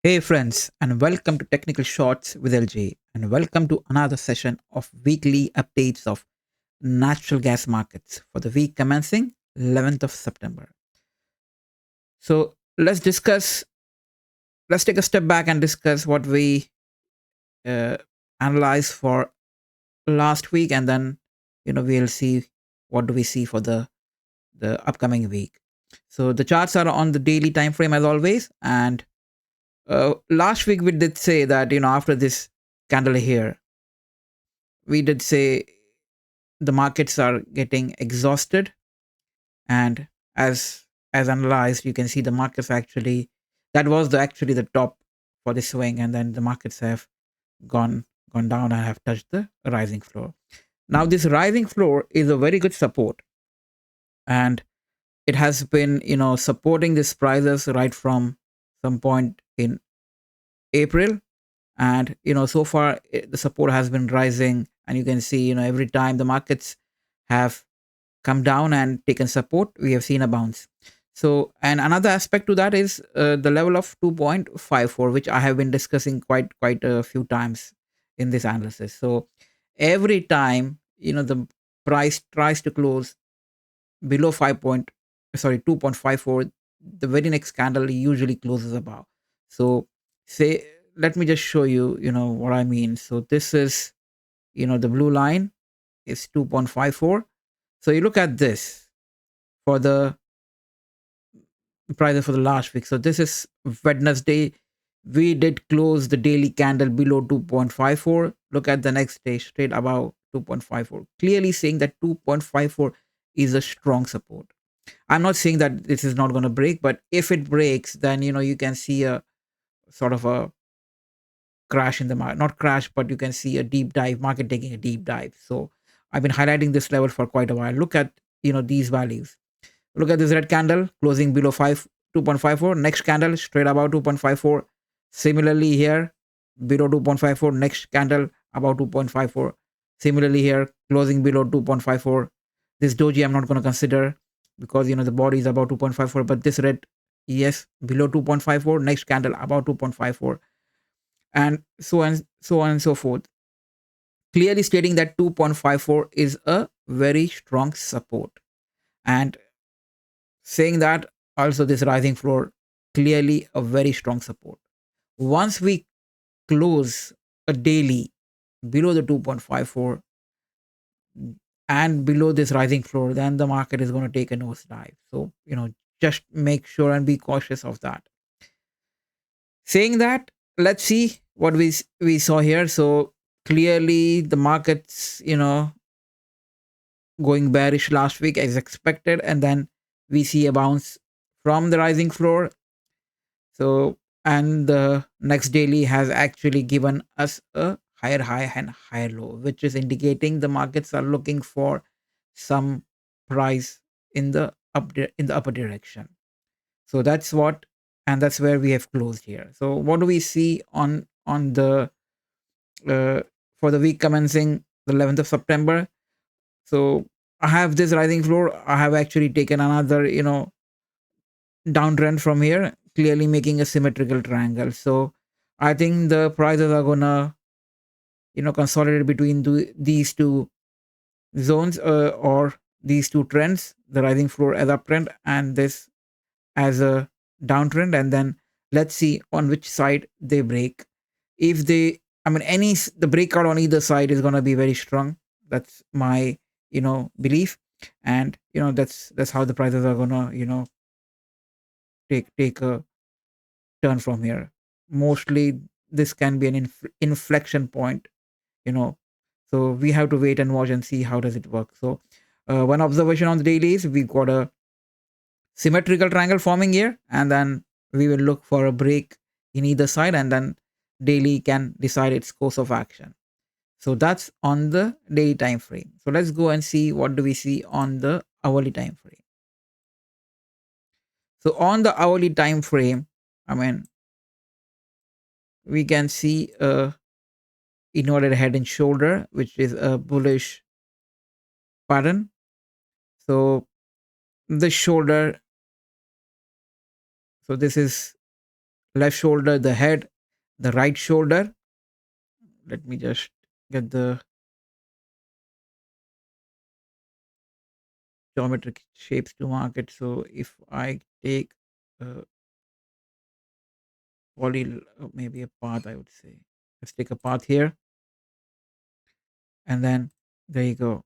Hey friends, and welcome to Technical Shots with LJ, and welcome to another session of weekly updates of natural gas markets for the week commencing 11th of September. So let's take a step back and discuss what we uh, analyzed for last week, and then we'll see what do we see for the upcoming week. So the charts are on the daily time frame as always, and last week we did say that after this candle here we did say the markets are getting exhausted, and as analyzed you can see the markets actually that was actually the top for the swing, and then the markets have gone gone down and have touched the rising floor. Now this rising floor is a very good support, and it has been supporting these prices right from some point in April. And so far the support has been rising, and you can see every time the markets have come down and taken support, we have seen a bounce. So, and another aspect to that is the level of 2.54, which I have been discussing quite a few times in this analysis. So every time the price tries to close below 2.54, the very next candle usually closes above. So say, let me just show you what I mean. So this is the blue line is 2.54. So you look at this for the prices for the last week. So this is Wednesday. We did close the daily candle below 2.54. Look at the next day, straight above 2.54. Clearly saying that 2.54 is a strong support. I'm not saying that this is not going to break, but if it breaks, then you can see a sort of a crash in the market. Not crash, but you can see a deep dive, market taking a deep dive. So I've been highlighting this level for quite a while. Look at these values. Look at this red candle closing below 2.54. Next candle straight above 2.54. Similarly here below 2.54. Next candle about 2.54. Similarly here closing below 2.54. This doji I'm not going to consider because the body is about 2.54. But this red, yes, below 2.54. Next candle about 2.54, and so on and so forth. Clearly stating that 2.54 is a very strong support, and saying that also this rising floor clearly a very strong support. Once we close a daily below the 2.54 and below this rising floor, then the market is going to take a nosedive. So just make sure and be cautious of that. Saying that, let's see what we saw here. So clearly the markets going bearish last week as expected, and then we see a bounce from the rising floor. So, and the next daily has actually given us a higher high and higher low, which is indicating the markets are looking for some price in the in the upper direction. So that's what, and that's where we have closed here. So what do we see on the uh, for the week commencing the 11th of September? So I have this rising floor. I have actually taken another downtrend from here, clearly making a symmetrical triangle. So I think the prices are gonna consolidate between these two zones, or these two trends, the rising floor as uptrend and this as a downtrend, and then let's see on which side they break. If they, I mean, the breakout on either side is gonna be very strong. That's my belief, and that's how the prices are gonna take a turn from here. Mostly, this can be an inflection point, you know. So we have to wait and watch and see how does it work. So one observation on the daily is we got a symmetrical triangle forming here, and then we will look for a break in either side, and then daily can decide its course of action. So that's on the daily time frame. So let's go and see what do we see on the hourly time frame. So on the hourly time frame, I mean, we can see a inverted head and shoulder, which is a bullish pattern. So the shoulder, so this is left shoulder, the head, the right shoulder. Let me just get the geometric shapes to mark it. So if I take maybe a path, I would say. Let's take a path here, and then there you go.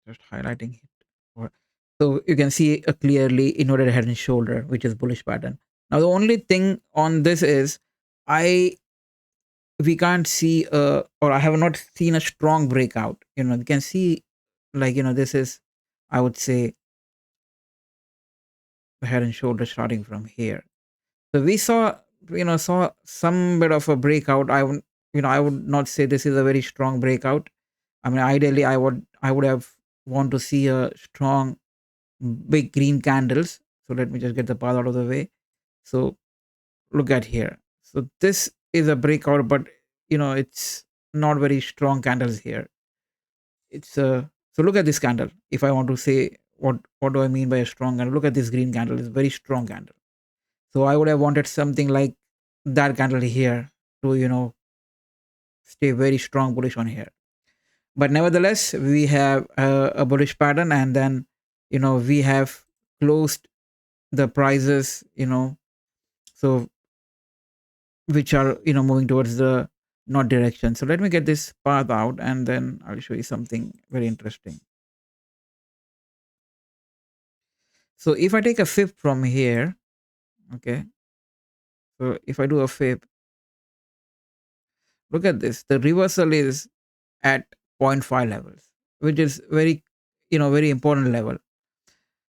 Just highlighting it. Or- So you can see a clearly inverted head and shoulder, which is bullish pattern. Now the only thing on this is I we can't see or I have not seen a strong breakout. You can see like this is, I would say, the head and shoulder starting from here. So we saw some bit of a breakout. I would not say this is a very strong breakout. I mean, ideally, I would have want to see a strong big green candles. So let me just get the path out of the way. So look at here. So this is a breakout, but it's not very strong candles here. It's so look at this candle. If I want to say what do I mean by a strong candle, look at this green candle. It's a very strong candle. So I would have wanted something like that candle here to stay very strong bullish on here. But nevertheless, we have a bullish pattern, and then we have closed the prices, so which are moving towards the not direction. So let me get this path out, and then I'll show you something very interesting. So if I take a fib from here, okay, so if I do a fib, look at this. The reversal is at zero point 0.5 levels, which is very important level.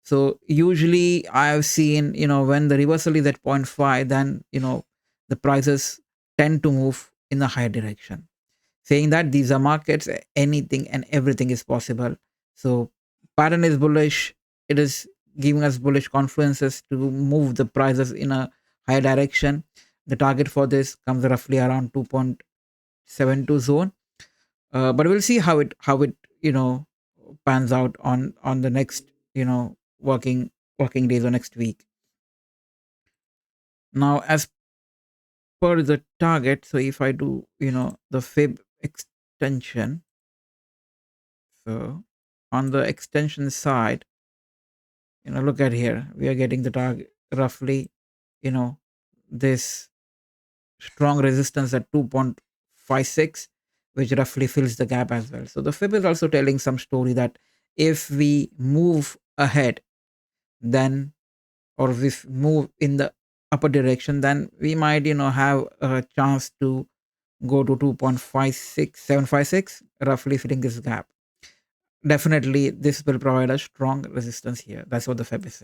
So usually I've seen, when the reversal is at zero point 0.5, then the prices tend to move in the higher direction. Saying that these are markets, anything and everything is possible. So pattern is bullish. It is giving us bullish confluences to move the prices in a higher direction. The target for this comes roughly around 2.72 zone. But we'll see how it pans out on the next working days or next week. Now, as per the target, so if I do the fib extension, so on the extension side, look at here, we are getting the target roughly, you know this strong resistance at 2.56, which roughly fills the gap as well. So the fib is also telling some story that if we move ahead, then or if we move in the upper direction, then we might have a chance to go to 2.56756, roughly filling this gap. Definitely this will provide a strong resistance here. That's what the fib is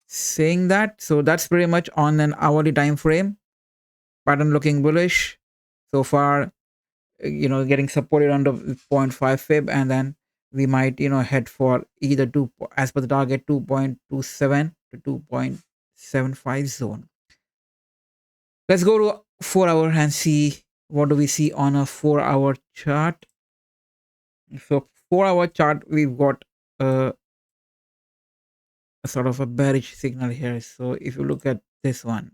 saying that. So that's pretty much on an hourly time frame. Pattern looking bullish so far, getting supported on the zero point 0.5 fib, and then we might head for either two, as per the target, 2.27 to 2.75 zone. Let's go to 4 hour and see what do we see on a 4 hour chart. So 4 hour chart, we've got a sort of a bearish signal here. So if you look at this one,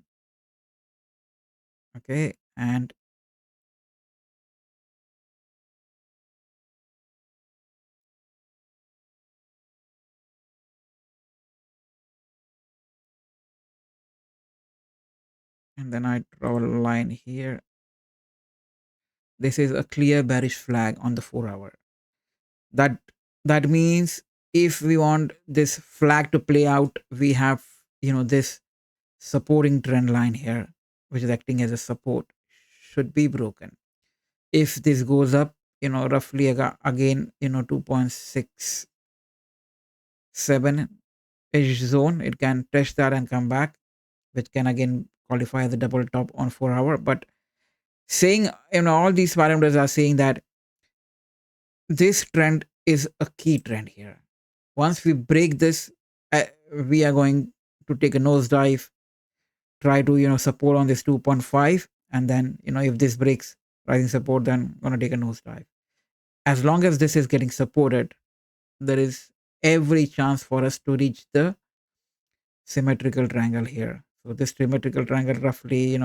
okay, and then I draw a line here. This is a clear bearish flag on the 4 hour. That means if we want this flag to play out, we have this supporting trend line here, which is acting as a support, should be broken. If this goes up, roughly again 2.67 ish zone, it can test that and come back, which can again qualify as a double top on 4 hour. But saying, all these parameters are saying that this trend is a key trend here. Once we break this, uh, we are going to take a nosedive, try to support on this 2.5, and then if this breaks rising support, then gonna take a nosedive. As long as this is getting supported, there is every chance for us to reach the symmetrical triangle here. So this symmetrical triangle roughly,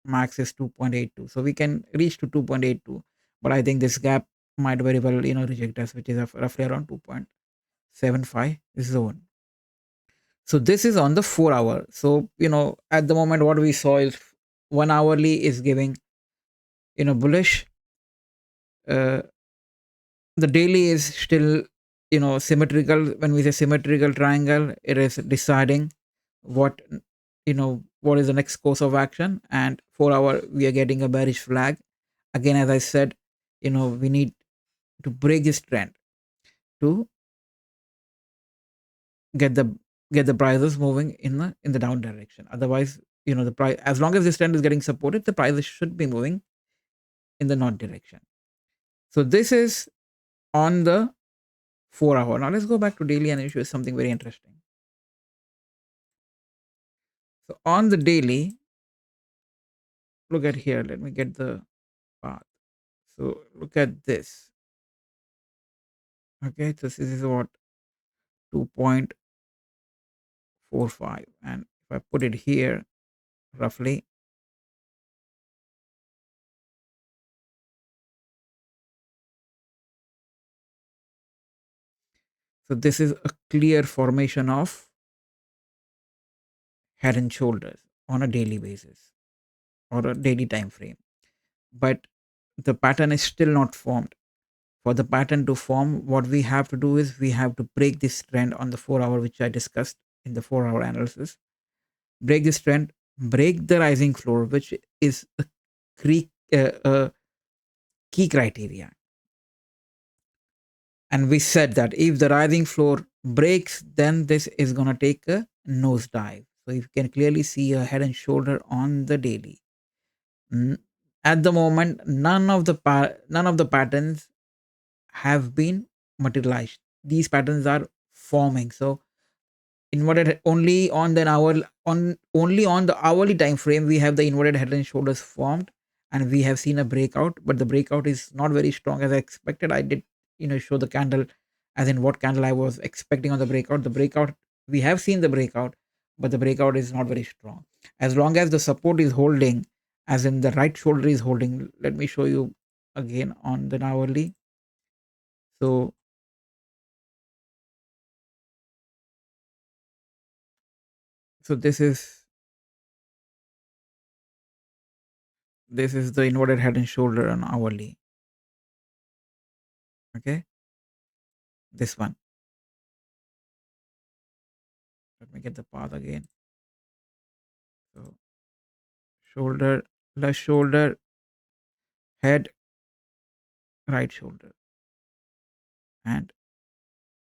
max is 2.82. So we can reach to 2.82, but I think this gap might very well, reject us, which is roughly around 2.75 zone. So this is on the 4 hour. So, at the moment, what we saw is 1 hourly is giving, bullish. Uh, the daily is still, symmetrical. When we say symmetrical triangle, it is deciding what, what is the next course of action. And 4 hour, we are getting a bearish flag. Again, as I said, we need to break this trend to get the get the prices moving in the down direction. Otherwise, the price, as long as this trend is getting supported, the prices should be moving in the north direction. So this is on the 4 hour. Now let's go back to daily and issue something very interesting. So on the daily, look at here. Let me get the path. So look at this. Okay, so this is what 2.45, and if I put it here roughly, so this is a clear formation of head and shoulders on a daily basis or a daily time frame. But the pattern is still not formed. For the pattern to form, what we have to do is we have to break this trend on the 4 hour, which I discussed in the 4 hour analysis. Break this trend, break the rising floor, which is a key criteria. And we said that if the rising floor breaks, then this is going to take a nosedive. So you can clearly see a head and shoulder on the daily. N- At the moment, none of the patterns have been materialized. These patterns are forming. So inverted only on the hour on only on the hourly time frame, we have the inverted head and shoulders formed, and we have seen a breakout, but the breakout is not very strong as I expected. I did show the candle as in what candle I was expecting on the breakout. We have seen the breakout, but the breakout is not very strong. As long as the support is holding, as in the right shoulder is holding, let me show you again on the hourly. So so this is the inverted head and shoulder on hourly. Okay, this one. Let me get the path again. So shoulder, left shoulder, head, right shoulder, and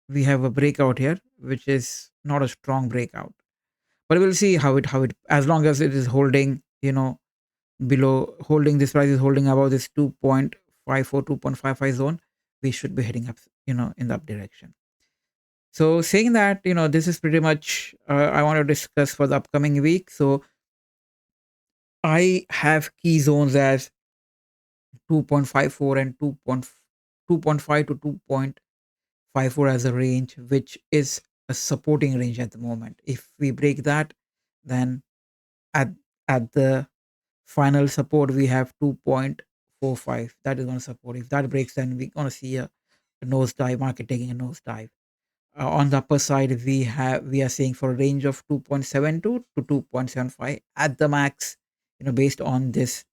we have a breakout here, which is not a strong breakout. But we'll see how it as long as it is holding, below holding this price is holding above this 2.54, 2.55 zone, we should be heading up, in the up direction. So saying that, this is pretty much I want to discuss for the upcoming week. So I have key zones as 2.54 and 2.5 to 2.54 as a range, which is a supporting range at the moment. If we break that, then at at the final support we have 2.45. That is going to support. If that breaks, then we're going to see a nosedive, market taking a nosedive. On the upper side, we are seeing for a range of 2.72 to 2.75 at the max. Based on this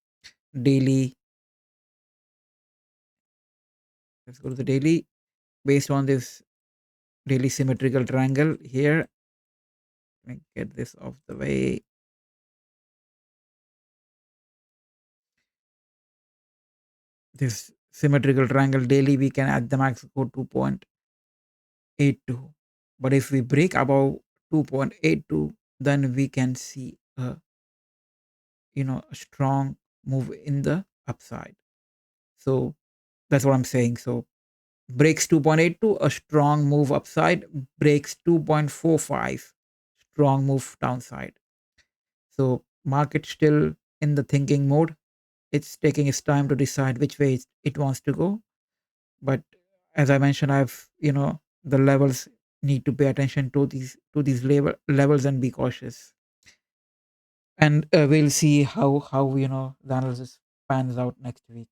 daily. Let's go to the daily. Based on this daily symmetrical triangle here, let me get this off the way. This symmetrical triangle daily, we can at the max go 2.82. But if we break above 2.82, then we can see a strong move in the upside. So that's what I'm saying. So breaks 2.82, a strong move upside. Breaks 2.45, strong move downside. So market still in the thinking mode. It's taking its time to decide which way it wants to go. But as I mentioned, I've the levels need to pay attention to these levels and be cautious. And we'll see how the analysis pans out next week.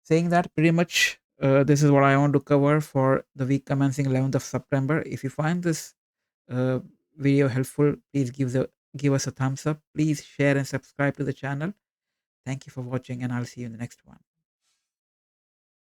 Saying that, pretty much this is what I want to cover for the week commencing 11th of September. If you find this uh, video helpful, please give us a thumbs up. Please share and subscribe to the channel. Thank you for watching, and I'll see you in the next one.